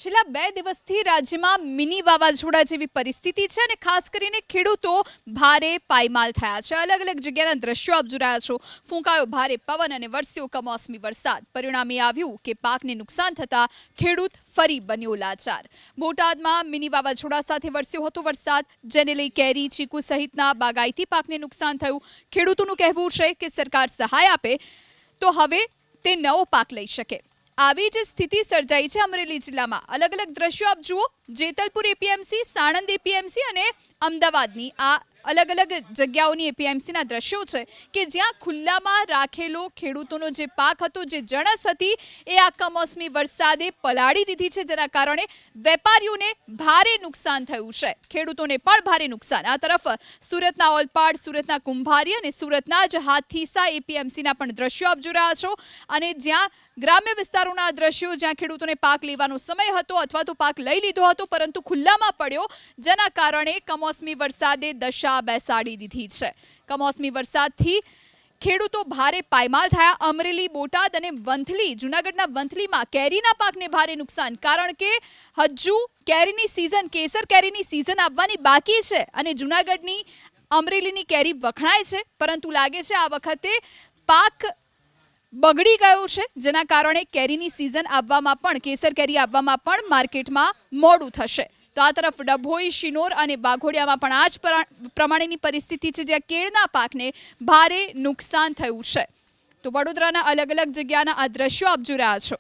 છેલ્લા 2 દિવસથી રાજ્યમાં મિની વાવાઝોડા જેવી પરિસ્થિતિ છે અને ખાસ કરીને ખેડૂતો ભારે પાયમાલ થયા છે। અલગ અલગ જગ્યાના દ્રશ્યો આપ જોઈ રહ્યા છો। ફૂંકાયો ભારે પવન અને વરસ્યો કમોસમી વરસાદ। પરિણામે આવ્યું કે પાકને નુકસાન થતા ખેડૂત ફરી બન્યો લાચાર। બોટાદમાં મિની વાવાઝોડા સાથે વરસ્યો હતો વરસાદ, જેને લઈ કેરી, ચીકુ સહિતના બાગાયતી પાકને નુકસાન થયું। ખેડૂતોનું કહેવું છે કે સરકાર સહાય આપે તો હવે તે નવો પાક લઈ શકે। આવી જ સ્થિતિ સર્જાઈ છે અમરેલી જિલ્લામાં। અલગ અલગ દ્રશ્યો આપ જુઓ। જેતલપુર એપીએમસી, સાણંદ એપીએમસી અને અમદાવાદની આ અલગ અલગ જગ્યાઓની એપીએમસીના દ્રશ્યો છે કે જ્યાં ખુલ્લામાં રાખેલો ખેડૂતોનો જે પાક હતો, જે જણસ હતી, એ આ કમોસમી વરસાદે પલાળી દીધી છે, જેના કારણે વેપારીઓને ભારે નુકસાન થયું છે, ખેડૂતોને પણ ભારે નુકસાન। આ તરફ સુરતના ઓલપાડ, સુરતના કુંભારી અને સુરતના જ હાથીસા એપીએમસીના પણ દ્રશ્યો આપ જોઈ રહ્યા છો। અને જ્યાં ગ્રામ્ય વિસ્તારોના દ્રશ્યો, જ્યાં ખેડૂતોને પાક લેવાનો સમય હતો અથવા તો પાક લઈ લીધો હતો પરંતુ ખુલ્લામાં પડ્યો, જેના કારણે કમોસમી વરસાદે દશા બેસાડી દીધી છે। કમોસમી વરસાદથી ખેડૂતો ભારે પાયમાલ થયા। અમરેલી, બોટાદ અને વંથલી, જૂનાગઢના વંથલીમાં કેરીના પાકને ભારે નુકસાન, કારણ કે હજુ કેરીની સિઝન, કેસર કેરીની સિઝન આવવાની બાકી છે અને જૂનાગઢની, અમરેલીની કેરી વખણાય છે, પરંતુ લાગે છે આ વખતે પાક બગડી ગયો છે, જેના કારણે કેરીની સિઝન આવવામાં પણ, કેસર કેરી આવવામાં પણ માર્કેટમાં મોડું થશે। તો આ તરફ ડભોઈ, શિનોર અને વાઘોડિયામાં પણ આ જ પ્રમાણેની પરિસ્થિતિ છે, જ્યાં કેળના પાકને ભારે નુકસાન થયું છે। તો વડોદરાના અલગ અલગ જગ્યાના આ દ્રશ્યો આપ જોઈ રહ્યા છો।